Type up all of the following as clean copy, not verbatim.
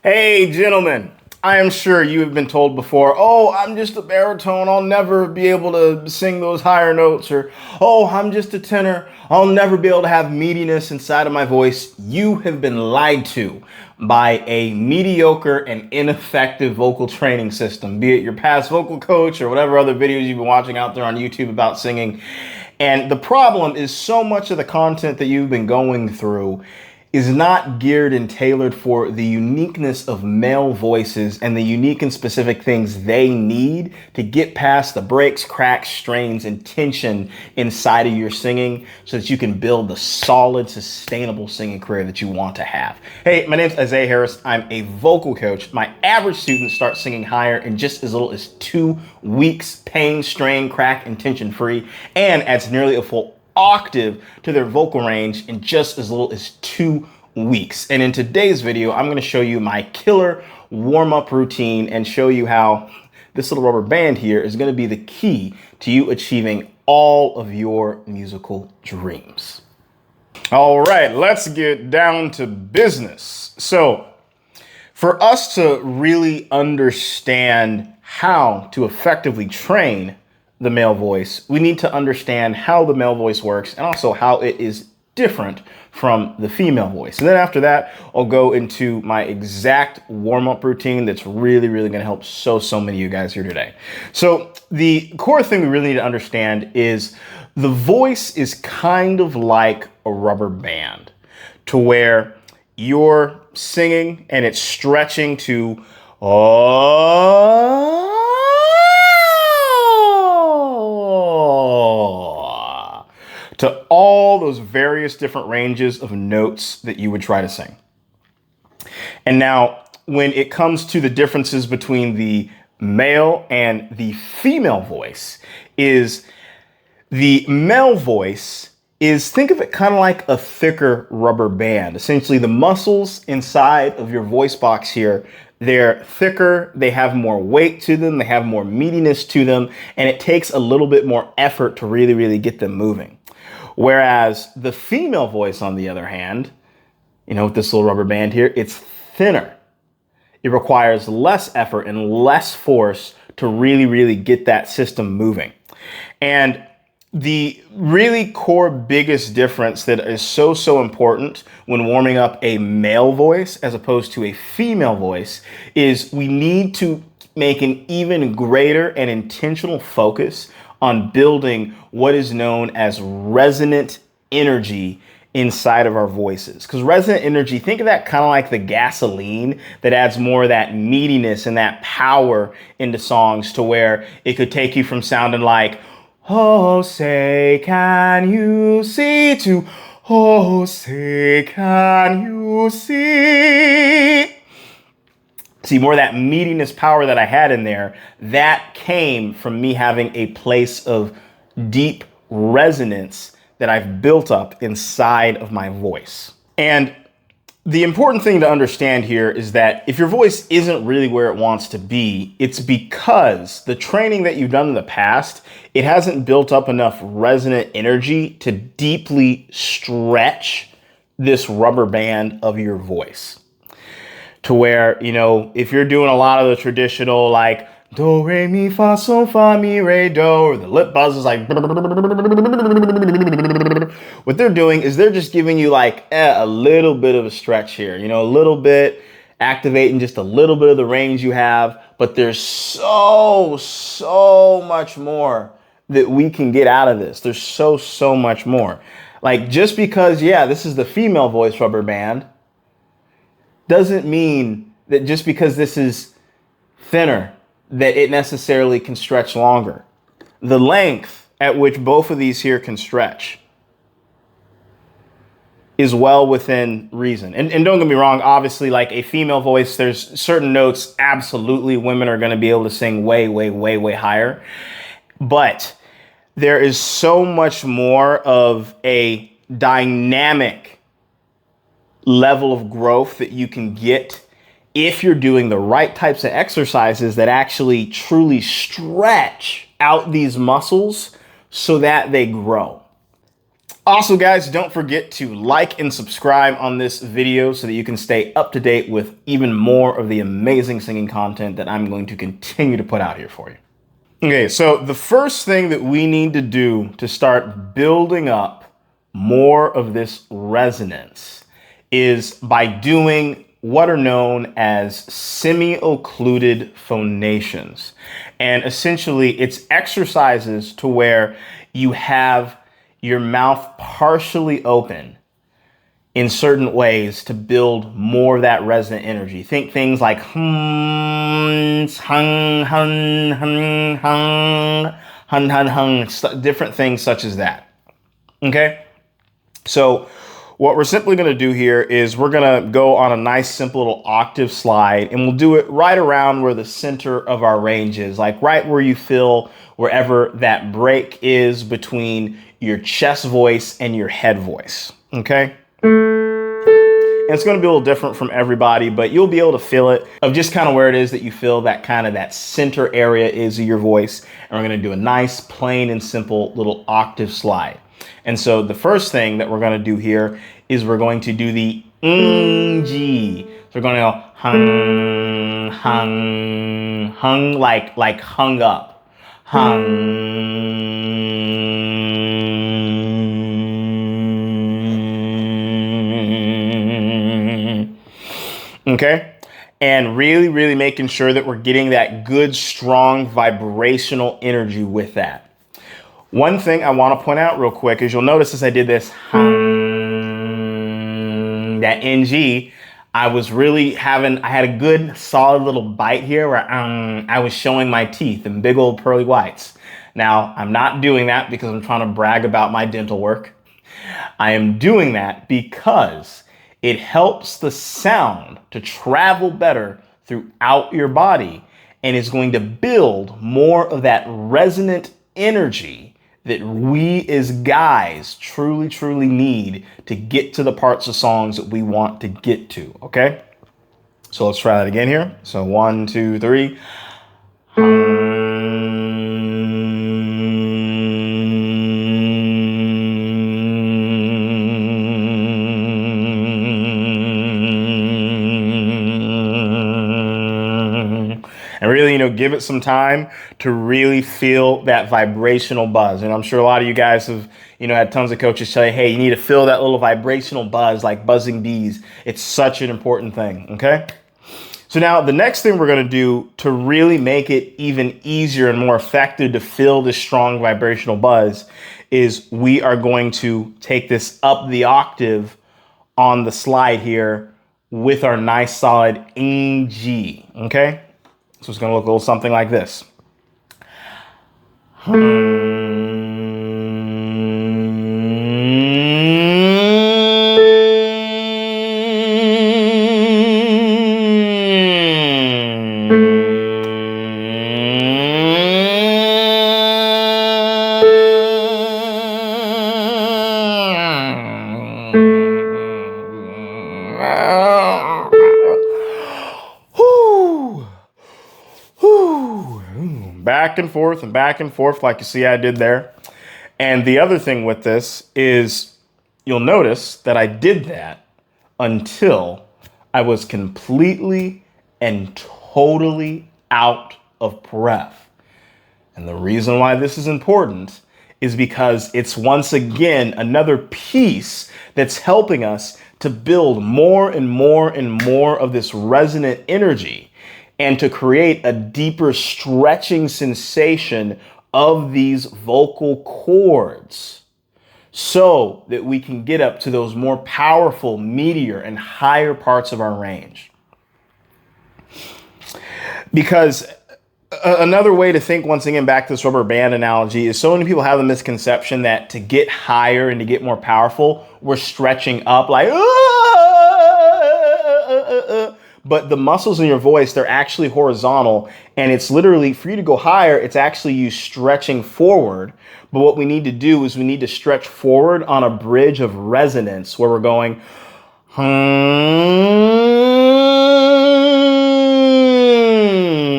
Hey, gentlemen, I am sure you have been told before, oh, I'm just a baritone, I'll never be able to sing those higher notes, or oh, I'm just a tenor, I'll never be able to have meatiness inside of my voice. You have been lied to by a mediocre and ineffective vocal training system, be it your past vocal coach or whatever other videos you've been watching out there on YouTube about singing. And the problem is so much of the content that you've been going through is not geared and tailored for the uniqueness of male voices and the unique and specific things they need to get past the breaks, cracks, strains, and tension inside of your singing so that you can build the solid, sustainable singing career that you want to have. Hey, my name's Isaiah Harris. I'm a vocal coach. My average student starts singing higher in just as little as 2 weeks, pain, strain, crack, and tension free, and adds nearly a full octave to their vocal range in just as little as 2 weeks. And in today's video, I'm going to show you my killer warm-up routine and show you how this little rubber band here is going to be the key to you achieving all of your musical dreams. All right, let's get down to business. So for us to really understand how to effectively train the male voice, we need to understand how the male voice works and also how it is different from the female voice. And then after that, I'll go into my exact warm-up routine that's really going to help so many of you guys here today. So the core thing we really need to understand is the voice is kind of like a rubber band, to where you're singing and it's stretching to to all those various different ranges of notes that you would try to sing. And now, when it comes to the differences between the male and the female voice, is the male voice is, think of it kind of like a thicker rubber band. Essentially, the muscles inside of your voice box here, they're thicker, they have more weight to them, they have more meatiness to them, and it takes a little bit more effort to really get them moving. Whereas the female voice, on the other hand, with this little rubber band here, it's thinner. It requires less effort and less force to really get that system moving. And the really core biggest difference that is so important when warming up a male voice as opposed to a female voice is we need to make an even greater and intentional focus on building what is known as resonant energy inside of our voices. Because resonant energy, think of that kind of like the gasoline that adds more of that meatiness and that power into songs, to where it could take you from sounding like, oh, say, can you see, to, oh, say, can you see? See, more of that meatiness power that I had in there, that came from me having a place of deep resonance that I've built up inside of my voice. And the important thing to understand here is that if your voice isn't really where it wants to be, it's because the training that you've done in the past, it hasn't built up enough resonant energy to deeply stretch this rubber band of your voice. To where, if you're doing a lot of the traditional, like, do, re, mi, fa, sol, fa, mi, re, do, or the lip buzz is like, what they're doing is they're just giving you like a little bit of a stretch here, a little bit, activating just a little bit of the range you have. But there's so much more that we can get out of this. There's so much more. Like, just because, this is the female voice rubber band, doesn't mean that just because this is thinner that it necessarily can stretch longer. The length at which both of these here can stretch is well within reason. And don't get me wrong, obviously, like a female voice, there's certain notes absolutely women are going to be able to sing way higher. But there is so much more of a dynamic level of growth that you can get if you're doing the right types of exercises that actually truly stretch out these muscles so that they grow. Also, guys, don't forget to like and subscribe on this video so that you can stay up to date with even more of the amazing singing content that I'm going to continue to put out here for you. Okay, so the first thing that we need to do to start building up more of this resonance is by doing what are known as semi-occluded phonations. And essentially, it's exercises to where you have your mouth partially open in certain ways to build more of that resonant energy. Think things like hums, hung, hun, hun, hung, hun, hun, hung, different things such as that. Okay? So what we're simply going to do here is we're going to go on a nice simple little octave slide, and we'll do it right around where the center of our range is, like right where you feel wherever that break is between your chest voice and your head voice. Okay? And it's going to be a little different from everybody, but you'll be able to feel it of just kind of where it is that you feel that kind of that center area is of your voice. And we're going to do a nice, plain and simple little octave slide. And so the first thing that we're going to do here is we're going to do the G. So we're going to go hung, hung, hung, like hung up. Hung. Okay? And really, really making sure that we're getting that good, strong vibrational energy with that. One thing I want to point out real quick is you'll notice as I did this, that NG, I had a good solid little bite here where I was showing my teeth and big old pearly whites. Now, I'm not doing that because I'm trying to brag about my dental work. I am doing that because it helps the sound to travel better throughout your body and is going to build more of that resonant energy that we as guys truly, truly need to get to the parts of songs that we want to get to, okay? So let's try that again here. So 1, 2, 3. And really, give it some time to really feel that vibrational buzz. And I'm sure a lot of you guys have, had tons of coaches tell you, hey, you need to feel that little vibrational buzz like buzzing bees. It's such an important thing, okay? So now the next thing we're going to do to really make it even easier and more effective to feel this strong vibrational buzz is we are going to take this up the octave on the slide here with our nice solid G, okay? So it's going to look a little something like this. Back and forth like you see I did there. And the other thing with this is you'll notice that I did that until I was completely and totally out of breath. And the reason why this is important is because it's once again another piece that's helping us to build more and more and more of this resonant energy and to create a deeper stretching sensation of these vocal cords so that we can get up to those more powerful, meatier, and higher parts of our range. Because another way to think, once again, back to this rubber band analogy, is so many people have the misconception that to get higher and to get more powerful, we're stretching up like, but the muscles in your voice, they're actually horizontal, and it's literally, for you to go higher, it's actually you stretching forward. But what we need to do is we need to stretch forward on a bridge of resonance where we're going,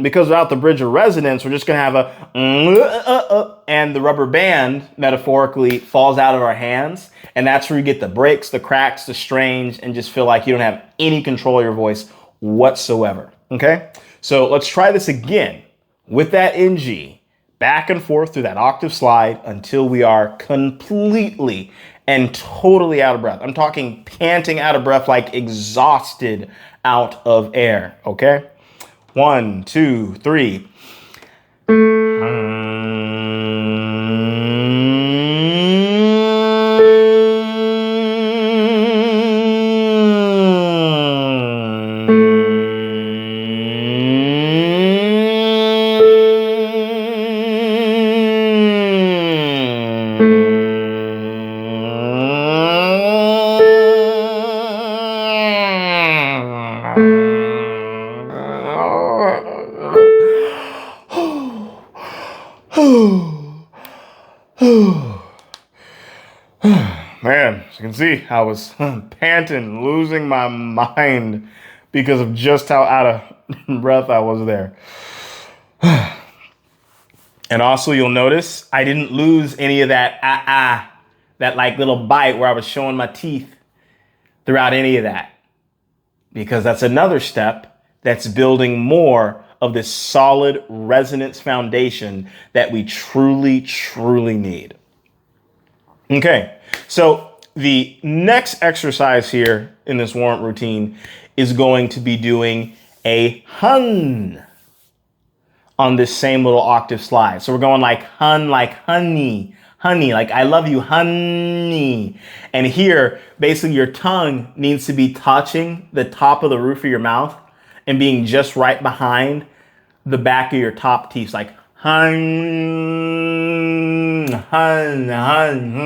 because without the bridge of resonance, we're just going to have a and the rubber band metaphorically falls out of our hands. And that's where you get the breaks, the cracks, the strains, and just feel like you don't have any control of your voice whatsoever. Okay, so let's try this again with that NG, back and forth through that octave slide until we are completely and totally out of breath. I'm talking panting out of breath, like exhausted out of air. Okay, 1, 2, 3. Man, as you can see, I was panting, losing my mind because of just how out of breath I was there. And also you'll notice I didn't lose any of that that like little bite where I was showing my teeth throughout any of that, because that's another step that's building more of this solid resonance foundation that we truly, truly need. Okay, so the next exercise here in this warrant routine is going to be doing a hun on this same little octave slide. So we're going like hun, like honey, honey, like I love you, honey. And here, basically your tongue needs to be touching the top of the roof of your mouth and being just right behind the back of your top teeth, like hun, hun, hun, hun.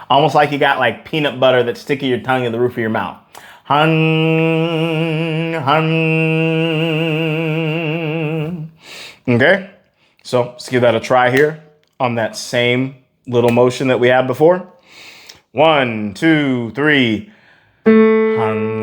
Almost like you got like peanut butter that's sticking your tongue in the roof of your mouth. Hun, hun. Okay, so let's give that a try here on that same little motion that we had before. 1, 2, 3. Hun.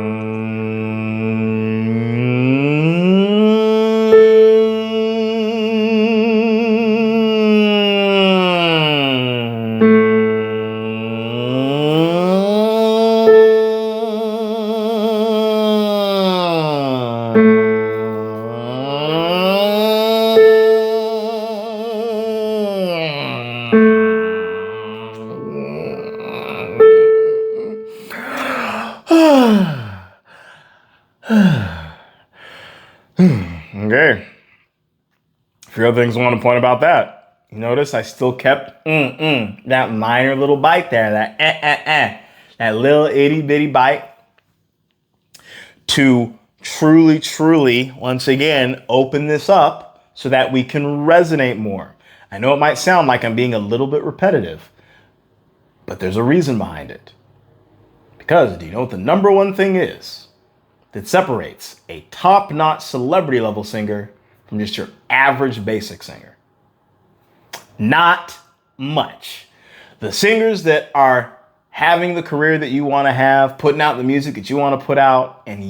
Okay. A few other things I want to point about that. You notice I still kept that minor little bite there, that little itty bitty bite to truly, truly, once again, open this up so that we can resonate more. I know it might sound like I'm being a little bit repetitive, but there's a reason behind it. Because do you know what the number one thing is that separates a top-notch celebrity level singer from just your average basic singer? Not much. The singers that are having the career that you want to have, putting out the music that you want to put out, and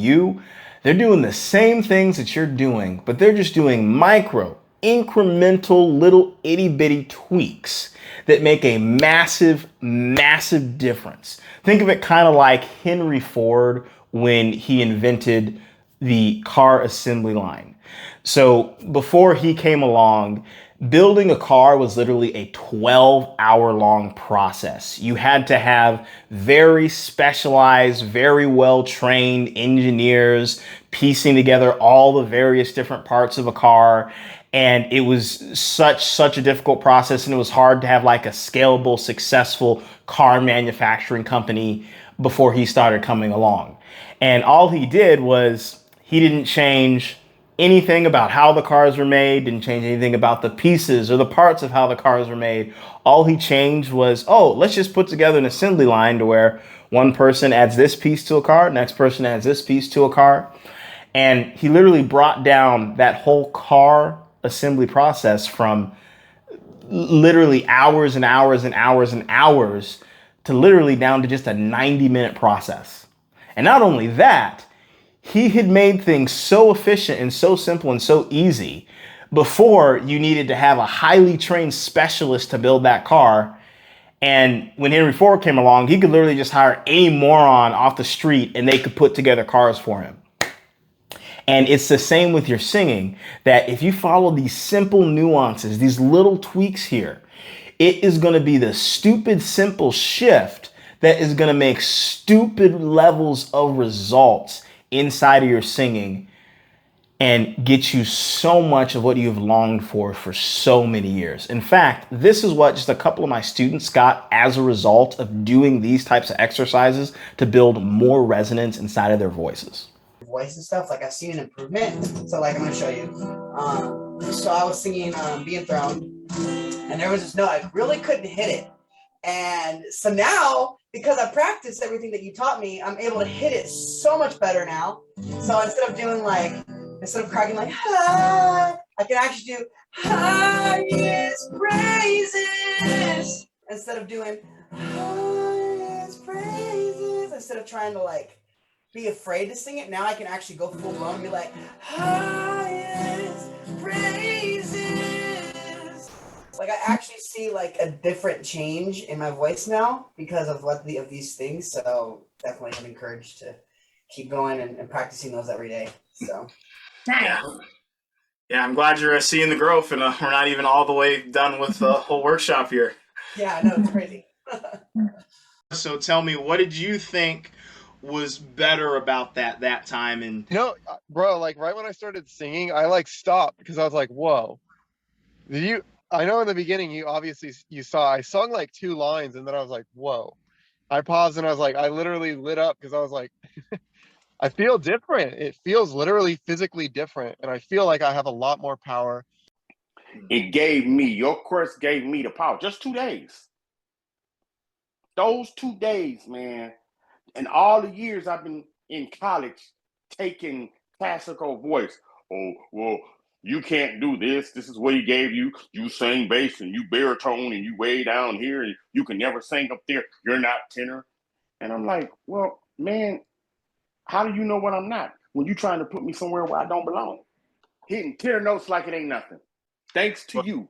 they're doing the same things that you're doing, but they're just doing micro, incremental, little itty-bitty tweaks that make a massive, massive difference. Think of it kind of like Henry Ford when he invented the car assembly line. So before he came along, building a car was literally a 12-hour long process. You had to have very specialized, very well-trained engineers piecing together all the various different parts of a car. And it was such a difficult process, and it was hard to have like a scalable, successful car manufacturing company before he started coming along. And all he did was he didn't change anything about how the cars were made, didn't change anything about the pieces or the parts of how the cars were made. All he changed was, oh, let's just put together an assembly line to where one person adds this piece to a car, next person adds this piece to a car. And he literally brought down that whole car assembly process from literally hours and hours and hours and hours to literally down to just a 90-minute process. And not only that, he had made things so efficient and so simple and so easy. Before, you needed to have a highly trained specialist to build that car. And when Henry Ford came along, he could literally just hire any moron off the street and they could put together cars for him. And it's the same with your singing, that if you follow these simple nuances, these little tweaks here, it is going to be the stupid, simple shift that is going to make stupid levels of results inside of your singing and get you so much of what you've longed for so many years. In fact, this is what just a couple of my students got as a result of doing these types of exercises to build more resonance inside of their voices. Voice and stuff, like I've seen an improvement. So like I'm gonna show you. So I was singing Be Enthroned, and there was this note I really couldn't hit it. And so now, because I practiced everything that you taught me, I'm able to hit it so much better now. So instead of cracking like ah, I can actually do highest praises instead of doing highest praises. Instead of trying to like be afraid to sing it, now I can actually go full blown and be like highest praises. Like I actually see like a different change in my voice now because of of these things. So definitely I'm encouraged to keep going and practicing those every day. So yeah, I'm glad you're seeing the growth, and we're not even all the way done with the whole workshop here. Yeah, I know, it's crazy. So tell me, what did you think was better about that time? And bro, like right when I started singing, I like stopped because I was like, whoa. I know in the beginning you saw I sung like 2 lines and then I was like, whoa. I paused and I was like, I literally lit up because I was like, I feel different. It feels literally physically different. And I feel like I have a lot more power. Your course gave me the power. Just 2 days. Those 2 days, man. And all the years I've been in college taking classical voice. Oh, well, you can't do this. This is what he gave you. You sing bass and you baritone and you way down here and you can never sing up there. You're not tenor. And I'm like, well, man, how do you know what I'm not when you're trying to put me somewhere where I don't belong? Hitting tenor notes like it ain't nothing. Thanks to you.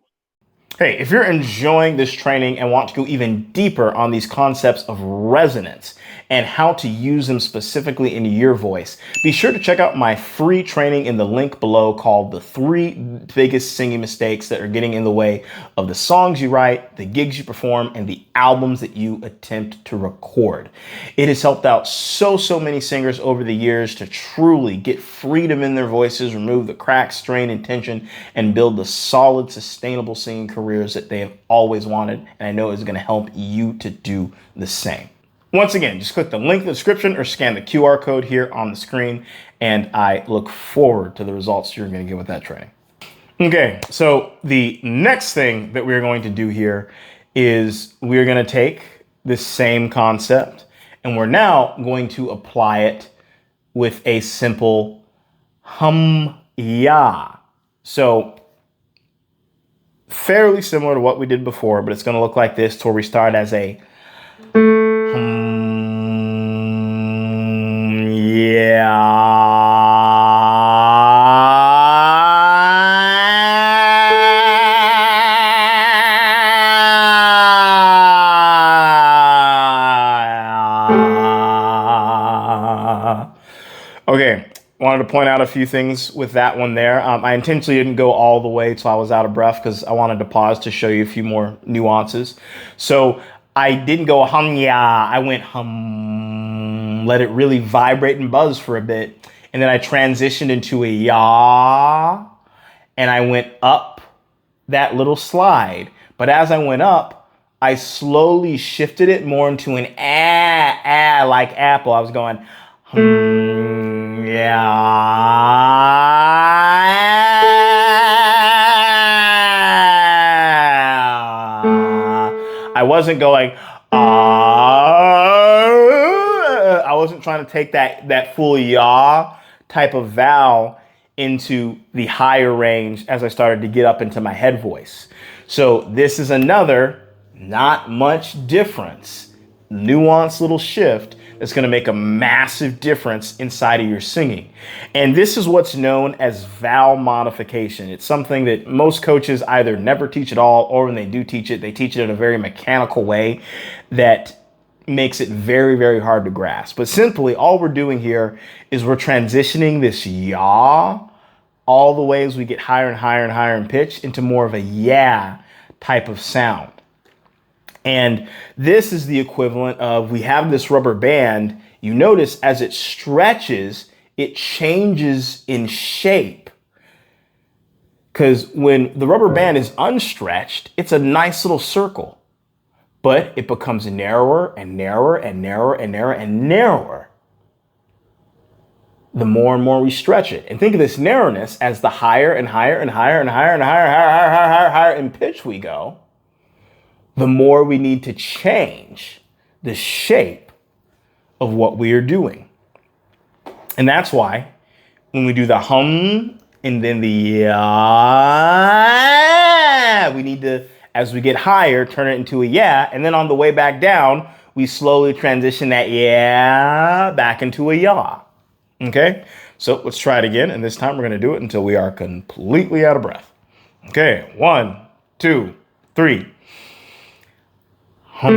Hey, if you're enjoying this training and want to go even deeper on these concepts of resonance and how to use them specifically in your voice, be sure to check out my free training in the link below called The 3 Biggest Singing Mistakes That Are Getting in the Way of the Songs You Write, the Gigs You Perform, and the Albums That You Attempt to Record. It has helped out so many singers over the years to truly get freedom in their voices, remove the crack, strain, and tension, and build the solid, sustainable singing careers that they have always wanted, and I know is going to help you to do the same. Once again, just click the link in the description or scan the QR code here on the screen, and I look forward to the results you're going to get with that training. Okay, so the next thing that we're going to do here is we're going to take this same concept and we're now going to apply it with a simple hum-ya. So fairly similar to what we did before, but it's going to look like this to where we start as a yeah. Okay, wanted to point out a few things with that one there. I intentionally didn't go all the way till I was out of breath because I wanted to pause to show you a few more nuances. So I didn't go hum ya, I went hum, let it really vibrate and buzz for a bit. And then I transitioned into a ya, and I went up that little slide. But as I went up, I slowly shifted it more into an like apple. I was going yeah. I wasn't going I wasn't trying to take that full yaw type of vowel into the higher range as I started to get up into my head voice. So this is another not much difference, nuanced little shift It's going to make a massive difference inside of your singing. And this is what's known as vowel modification. It's something that most coaches either never teach at all, or when they do teach it, they teach it in a very mechanical way that makes it very, very hard to grasp. But simply, all we're doing here is we're transitioning this yaw all the way as we get higher and higher and higher in pitch into more of a yeah type of sound. And this is the equivalent of, we have this rubber band. You notice as it stretches, it changes in shape. Because when the rubber band is unstretched, it's a nice little circle. But it becomes narrower and narrower and narrower and narrower and narrower the more and more we stretch it. And think of this narrowness as the higher and higher and higher and higher and higher, higher, higher, higher, higher in pitch we go, the more we need to change the shape of what we are doing. And that's why when we do the hum and then the yeah, we need to, as we get higher, turn it into a yeah. And then on the way back down, we slowly transition that yeah back into a yaw. Okay, so let's try it again. And this time we're going to do it until we are completely out of breath. Okay, 1, 2, 3. All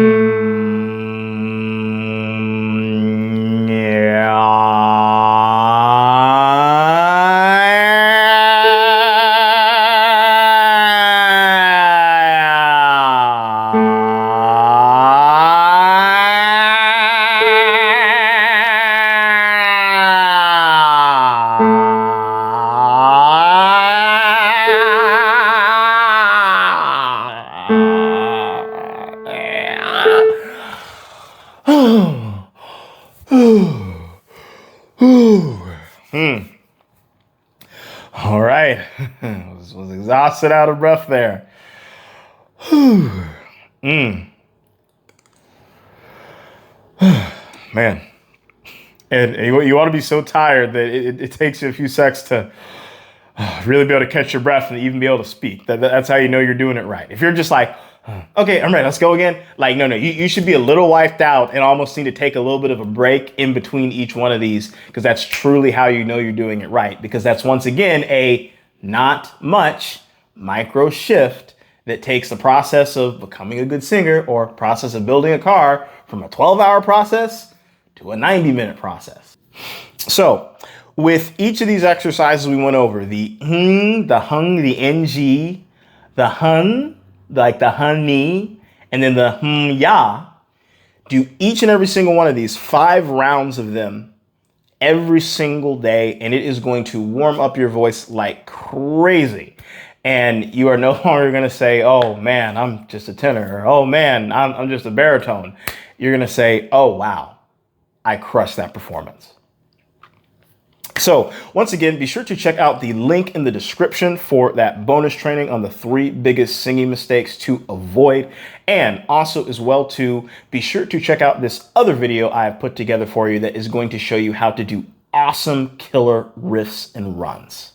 right. was exhausted, out of breath there. Man. And you want to be so tired that it takes you a few seconds to really be able to catch your breath and even be able to speak. That's how you know you're doing it right. If you're just like, okay, I'm ready, let's go again. Like, no, you should be a little wiped out and almost need to take a little bit of a break in between each one of these, because that's truly how you know you're doing it right. Because that's, once again, a not much micro shift that takes the process of becoming a good singer or process of building a car from a 12-hour process to a 90-minute process. So with each of these exercises we went over, the the hung, the ng, the hun, like the honey, and then the ya, do each and every single one of these 5 rounds of them every single day, and it is going to warm up your voice like crazy. And you are no longer going to say, oh man, I'm just a tenor, or oh man, I'm just a baritone. You're going to say, oh wow, I crushed that performance. So once again, be sure to check out the link in the description for that bonus training on the 3 biggest singing mistakes to avoid. And also as well to be sure to check out this other video I have put together for you that is going to show you how to do awesome killer riffs and runs.